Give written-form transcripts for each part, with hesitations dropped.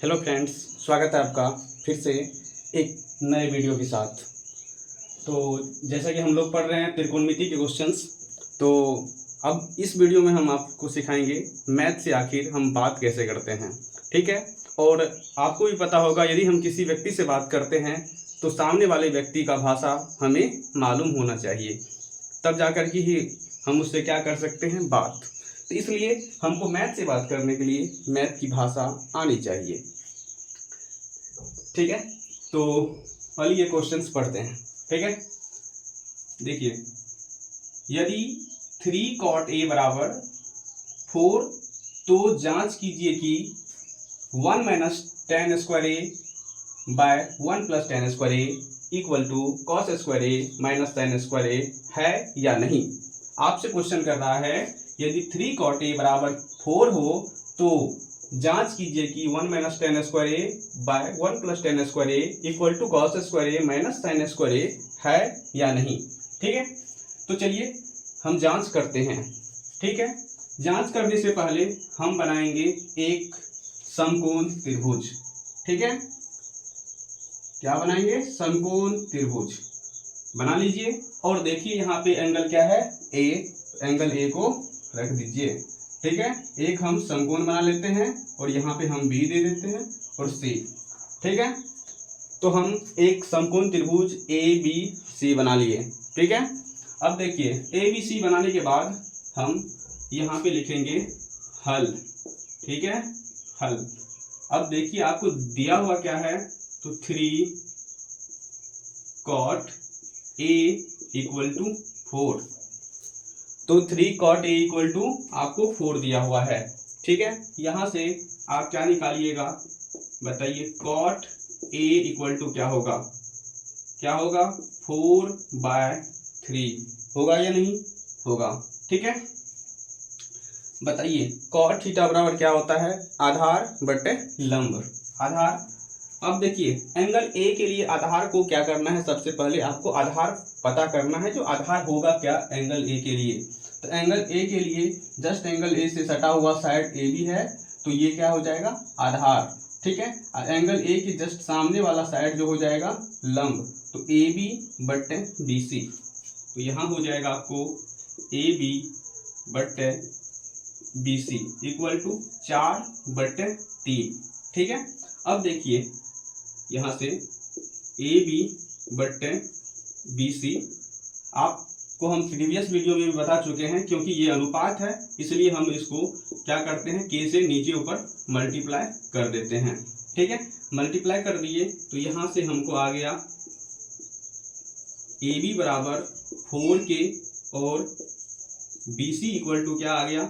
Hello friends, स्वागत है आपका फिर से एक नए वीडियो के साथ। तो जैसा कि हम लोग पढ़ रहे हैं त्रिकोणमिति के क्वेश्चंस, तो अब इस वीडियो में हम आपको सिखाएंगे मैथ से आखिर हम बात कैसे करते हैं। ठीक है। और आपको भी पता होगा, यदि हम किसी व्यक्ति से बात करते हैं तो सामने वाले व्यक्ति का भाषा हमें मालूम होना चाहिए, तब जाकर के ही हम उससे क्या कर सकते हैं, बात। तो इसलिए हमको मैथ से बात करने के लिए मैथ की भाषा आनी चाहिए। ठीक है। तो पहले ये क्वेश्चंस पढ़ते हैं। ठीक है। देखिए, यदि 3 cot a बराबर 4, तो जांच कीजिए कि 1 minus tan square a by 1 plus tan square a equal to cos square a minus tan square a है या नहीं। आपसे क्वेश्चन कर रहा है, यदि 3 cot a बराबर 4 हो तो जांच कीजिए कि 1 minus tan square a by 1 plus tan square a equal to cos square a minus tan square a है या नहीं। ठीक है। तो चलिए हम जांच करते हैं। ठीक है। जांच करने से पहले हम बनाएंगे एक समकोण त्रिभुज। ठीक है। क्या बनाएंगे? समकोण त्रिभुज बना लीजिए। और देखिए यहाँ पे एंगल क्या है? ए। एंगल ए को रख दीजिए। ठीक है। एक हम समकोण बना लेते हैं और यहाँ पे हम बी दे देते हैं और सी। ठीक है। तो हम एक समकोण त्रिभुज ए बी सी बना लिए। ठीक है। अब देखिए, ए बी सी बनाने के बाद हम यहाँ पे लिखेंगे हल। ठीक है, हल। अब देखिए आपको दिया हुआ क्या है, तो 3 cot a इक्वल टू 4। तो 3 cot a इक्वल टू आपको 4 दिया हुआ है। ठीक है। यहां से आप क्या निकालिएगा, बताइए। cot a इक्वल टू क्या होगा? क्या होगा? 4/3 होगा या नहीं होगा? ठीक है। बताइए, cot थीटा बराबर क्या होता है? आधार बटे लंब। आधार। अब देखिए, एंगल ए के लिए आधार को क्या करना है, सबसे पहले आपको आधार पता करना है। जो आधार होगा क्या एंगल ए के लिए, तो एंगल ए के लिए जस्ट एंगल ए से सटा हुआ साइड ए बी है, तो ये क्या हो जाएगा? आधार। ठीक है। और एंगल ए के जस्ट सामने वाला साइड जो हो जाएगा लंब, तो ए बी बटे बी सी। तो यहाँ हो जाएगा आपको ए बी बटे बी सी इक्वल टू 4/3। ठीक है। अब देखिए यहाँ से ए बी बटे बी सी आपको हम प्रीवियस वीडियो में भी बता चुके हैं, क्योंकि ये अनुपात है इसलिए हम इसको क्या करते हैं, के से नीचे ऊपर मल्टीप्लाई कर देते हैं। ठीक है। मल्टीप्लाई कर दिए तो यहाँ से हमको आ गया ए बी बराबर 4k और बी सी इक्वल टू क्या आ गया?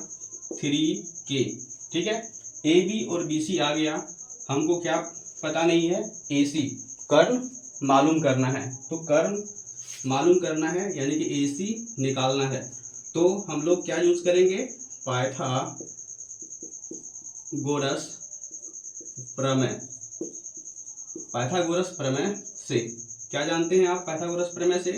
3k। ठीक है। ए बी और बी सी आ गया। हमको क्या पता नहीं है? ए सी, कर्ण मालूम करना है। तो कर्ण मालूम करना है यानी कि ए सी निकालना है। तो हम लोग क्या यूज करेंगे? पाइथागोरस प्रमेय। पाइथागोरस प्रमेय से क्या जानते हैं आप? पाइथागोरस प्रमेय से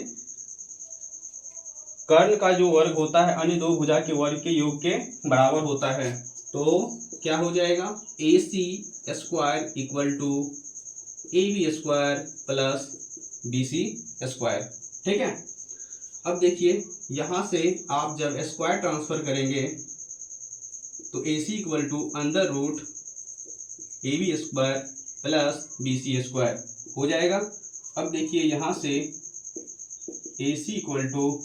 कर्ण का जो वर्ग होता है अन्य दो भुजा के वर्ग के योग के बराबर होता है। तो क्या हो जाएगा? A C square equal to A B square plus B C square. ठीक है। अब देखिए यहां से आप जब स्क्वायर ट्रांसफर करेंगे तो A C equal to under root A B square plus B C square हो जाएगा। अब देखिए यहां से ए सी इक्वल टू,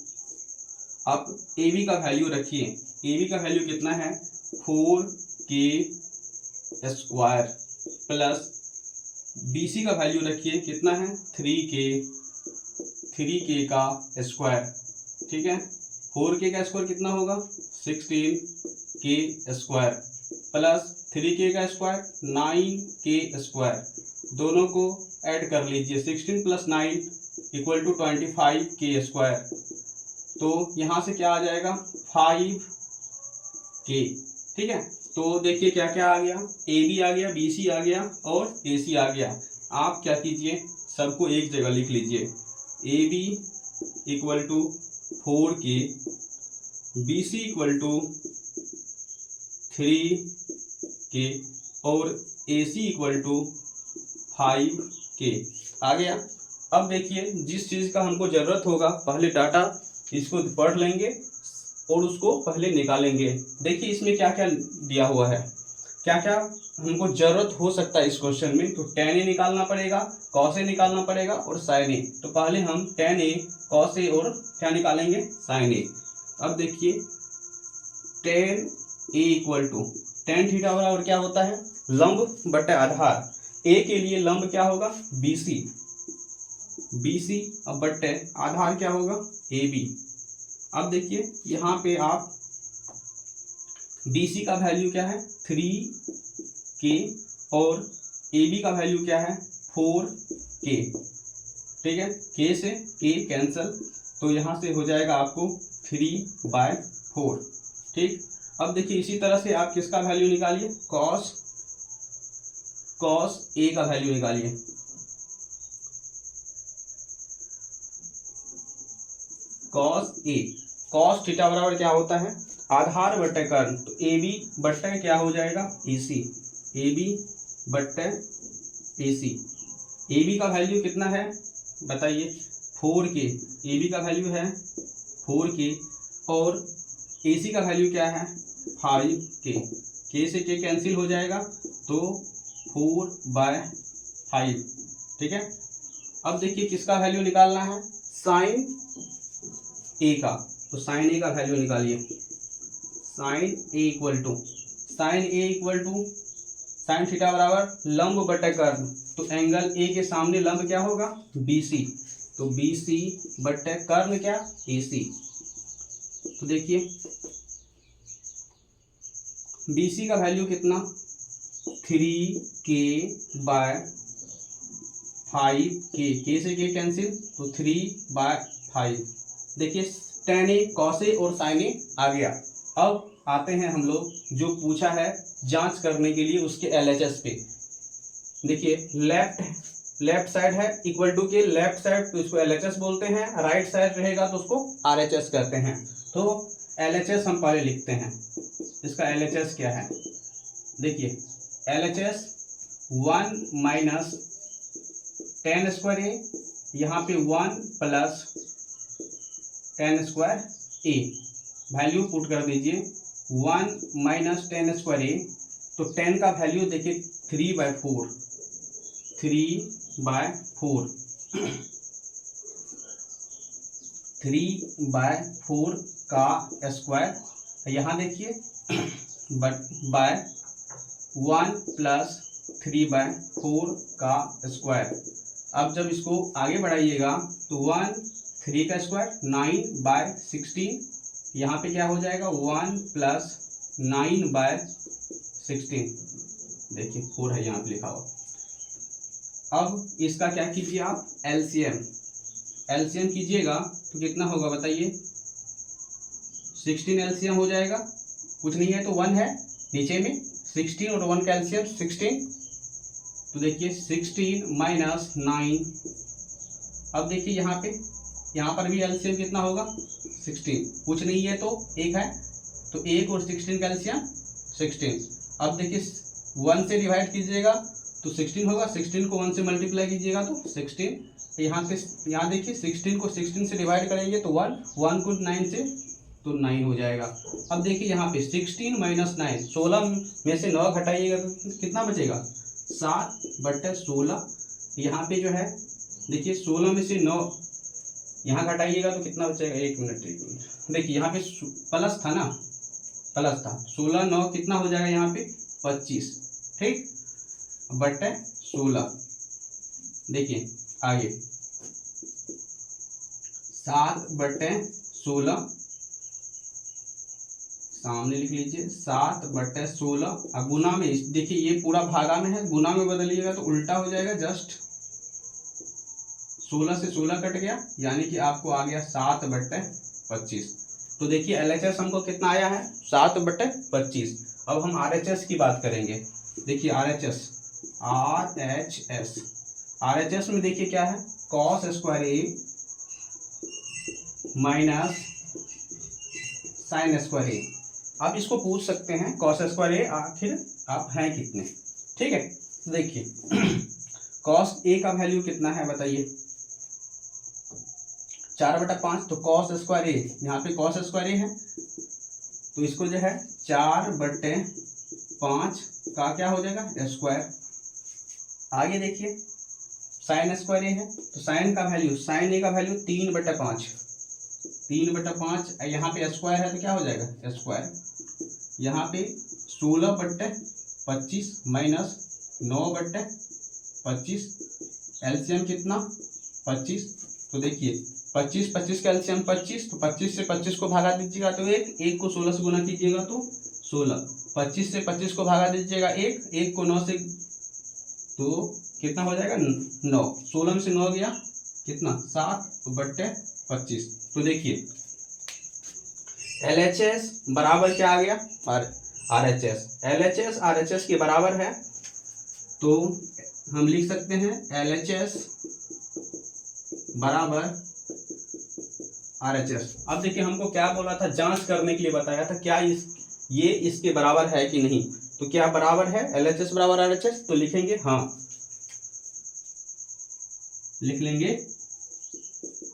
आप ए बी का वैल्यू रखिए। ए बी का वैल्यू कितना है? 4k स्क्वायर प्लस बी सी का वैल्यू रखिए कितना है? 3k का स्क्वायर। ठीक है। 4k का स्क्वायर कितना होगा? 16k स्क्वायर प्लस 3k का स्क्वायर 9k स्क्वायर। दोनों को ऐड कर लीजिए। 16 plus 9 equal to 25k square. तो यहाँ से क्या आ जाएगा? 5k। ठीक है। तो देखिए क्या क्या आ गया? ए बी आ गया, बी सी आ गया और ए सी आ गया। आप क्या कीजिए, सबको एक जगह लिख लीजिए। A B equal to 4k, B C equal to 3k और AC इक्वल टू 5K आ गया। अब देखिए जिस चीज़ का हमको ज़रूरत होगा पहले डाटा इसको पढ़ लेंगे और उसको पहले निकालेंगे। देखिए इसमें क्या क्या दिया हुआ है, क्या क्या हमको ज़रूरत हो सकता है इस क्वेश्चन में। तो tan A निकालना पड़ेगा, cos A निकालना पड़ेगा और sin A। तो पहले हम tan A, cos A और क्या निकालेंगे, sin A। अब देखिए tan A equal to tan theta बराबर क्या होता है, लंब बटे आधार। A के लिए लंब क्या होगा, BC अब बटे आधार क्या होगा, AB। अब देखिए यहाँ पे आप BC का वैल्यू क्या है 3K और AB का वैल्यू क्या है 4K। ठीक है, K से K कैंसल, तो यहाँ से हो जाएगा आपको 3/4। ठीक, अब देखिए इसी तरह से आप किसका वैल्यू निकालिए, cos A का वैल्यू निकालिए। cos A, cos थीटा बराबर क्या होता है, आधार बटे कर्ण। तो AB बटे क्या हो जाएगा, AC। AB बटे AC। AB का वैल्यू कितना है बताइए, 4K। AB का वैल्यू है 4K और AC का वैल्यू क्या है 5K। K से K कैंसिल हो जाएगा तो 4/5। ठीक है, अब देखिए किसका वैल्यू निकालना है, साइन A का। तो साइन A का वैल्यू निकालिए। Sine A equal to sine theta बराबर लंब बटे कर्ण। तो एंगल A के सामने लंब क्या होगा, BC। तो BC बटे कर्ण क्या, AC। तो देखिए BC का वैल्यू कितना, 3K/5K। K से K कैंसिल तो 3/5। देखिए tan A, cos A और sin A आ गया। अब आते हैं हम लोग जो पूछा है जांच करने के लिए उसके LHS पे। देखिए लेफ्ट साइड है इक्वल टू के लेफ्ट साइड तो इसको LHS बोलते हैं, राइट साइड रहेगा तो उसको RHS कहते हैं। तो LHS हम पहले लिखते हैं, इसका LHS क्या है। देखिए LHS 1 minus tan square A, यहाँ पे 1 plus tan square A। Value put कर दीजिए 1 माइनस tan स्क्वायर A। तो tan का वैल्यू देखिए 3/4 3/4 का स्क्वायर। यहाँ देखिए बाय 1 प्लस 3/4 का स्क्वायर। अब जब इसको आगे बढ़ाइएगा तो 1 3 का स्क्वायर 9/16। यहाँ पे क्या हो जाएगा 1 प्लस 9/16। देखिए 4 है यहाँ पे लिखा हुआ। अब इसका क्या कीजिए आप, एलसीएम कीजिएगा तो कितना होगा बताइए, 16 एलसीएम हो जाएगा। कुछ नहीं है तो 1 है नीचे में, 16 और 1 का एलसीएम 16। तो देखिए 16 माइनस 9। अब देखिए यहाँ पर भी एलसीएम कितना होगा 16। कुछ नहीं है तो 1 है, तो 1 और 16 का एलसीएम 16। अब देखिए 1 से डिवाइड कीजिएगा तो 16 होगा, 16 को 1 से मल्टीप्लाई कीजिएगा तो 16। यहाँ देखिए 16 को 16 से डिवाइड करेंगे तो 1 को 9 से तो 9 हो जाएगा। अब देखिए यहाँ पे 16 माइनस 9, 16 में से 9 घटाइएगा तो कितना बचेगा 7/16। यहाँ पे जो है देखिए 16 में से 9 यहाँ घटाइएगा तो कितना बचेगा, एक मिनट देखिए यहाँ पे प्लस था ना, प्लस था 16 9 कितना हो जाएगा यहाँ पे 25। ठीक, बटे 16। देखिए आगे 7/16 सामने लिख लीजिए, 7/16। अब गुना में देखिए ये पूरा भागा में है, गुना में बदलिएगा तो उल्टा हो जाएगा। जस्ट 16 से 16 कट गया, यानी कि आपको आ गया 7/25। तो देखिए LHS हमको कितना आया है 7/25। अब हम RHS की बात करेंगे। देखिए RHS में देखिए क्या है, cos square A minus sine square A। आप इसको पूछ सकते हैं cos स्क्वायर A आखिर आप हैं कितने। ठीक है, तो देखिए कॉस ए का वैल्यू कितना है बताइए, 4/5। तो कॉस स्क्वायर ए, यहाँ पे कॉस स्क्वायर ए है तो इसको जो है 4/5 का क्या हो जाएगा स्क्वायर। आगे देखिए साइन स्क्वायर ए है तो साइन का वैल्यू, साइन ए का वैल्यू 3/5, 3/5। यहाँ पे स्क्वायर है तो क्या हो जाएगा स्क्वायर। यहाँ पे 16/25 माइनस 9/25, एलसीएम कितना 25। तो देखिए 25 का एलसीएम 25, तो 25 से 25 को भागा दीजिएगा तो 1 को 16 से गुना कीजिएगा तो 16, 25 से 25 को भागा दीजिएगा 1 को 9 से, तो कितना हो जाएगा 9, 16 में से 9 गया कितना 7/25। तो देखिए LHS बराबर क्या आ गया RHS, LHS RHS के बराबर है तो हम लिख सकते हैं LHS बराबर RHS। अब देखिए हमको क्या बोला था, जांच करने के लिए बताया था क्या ये इसके बराबर है कि नहीं। तो क्या बराबर है LHS बराबर RHS, तो लिखेंगे हाँ, लिख लेंगे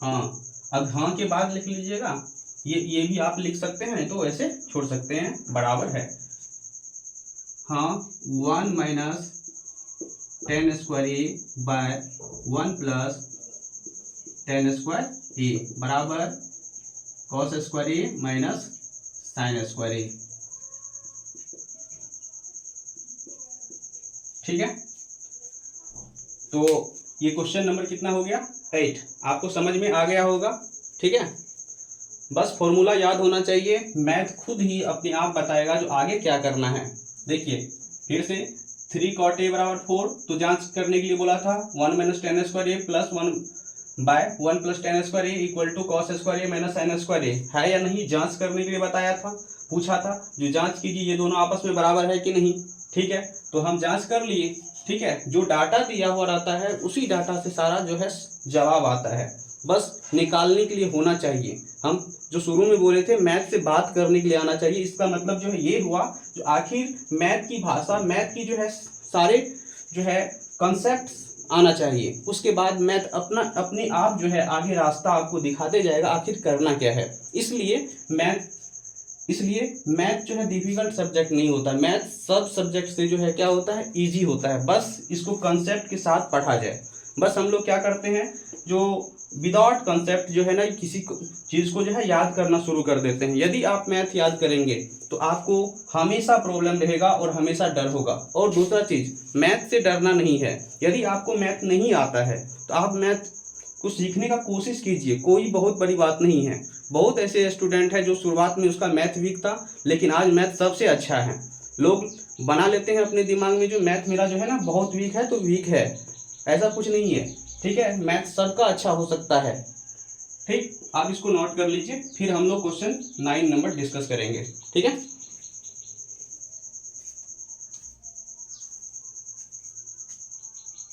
हाँ। अब हाँ के बाद लिख लीजिएगा, ये भी आप लिख सकते हैं तो ऐसे छोड़ सकते हैं, बराबर है हाँ 1 minus tan square a by 1 plus tan square ए बराबर cos square a minus sine square ए। ठीक है, तो ये क्वेश्चन नंबर कितना हो गया 8, आपको समझ में आ गया होगा। ठीक है, बस फॉर्मूला याद होना चाहिए, मैथ खुद ही अपने आप बताएगा जो आगे क्या करना है। देखिए फिर से 3 cot a बराबर 4, तो जांच करने के लिए बोला था 1 minus tan square a plus 1 by 1 plus tan square a equal to cos square a minus sin square a, है या नहीं जांच करने के लिए बताया था, पूछा था जो जांच कीजिए ये दोनों आपस में बराबर है कि नहीं। ठीक है, तो हम जांच कर लिए। ठीक है, जो डाटा दिया हुआ रहता है उसी डाटा से सारा जो है जवाब आता है, बस निकालने के लिए होना चाहिए। हम जो शुरू में बोले थे मैथ से बात करने के लिए आना चाहिए, इसका मतलब जो है ये हुआ जो आखिर मैथ की भाषा, मैथ की जो है सारे जो है कॉन्सेप्ट आना चाहिए, उसके बाद मैथ अपने आप जो है आगे रास्ता आपको दिखाते जाएगा आखिर करना क्या है। इसलिए मैथ जो है डिफिकल्ट सब्जेक्ट नहीं होता, मैथ सब सब्जेक्ट से जो है क्या होता है इजी होता है, बस इसको कंसेप्ट के साथ पढ़ा जाए। बस हम लोग क्या करते हैं जो विदाउट कंसेप्ट जो है ना किसी चीज़ को जो है याद करना शुरू कर देते हैं। यदि आप मैथ याद करेंगे तो आपको हमेशा प्रॉब्लम रहेगा और हमेशा डर होगा। और दूसरा चीज़ मैथ से डरना नहीं है, यदि आपको मैथ नहीं आता है तो आप मैथ को सीखने का कोशिश कीजिए, कोई बहुत बड़ी बात नहीं है। बहुत ऐसे स्टूडेंट हैं जो शुरुआत में उसका मैथ वीक था लेकिन आज मैथ सबसे अच्छा है। लोग बना लेते हैं अपने दिमाग में जो मैथ मेरा जो है ना बहुत वीक है तो वीक है, ऐसा कुछ नहीं है। ठीक है, मैथ सबका अच्छा हो सकता है। ठीक, आप इसको नोट कर लीजिए, फिर हम लोग क्वेश्चन 9 नंबर डिस्कस करेंगे। ठीक है।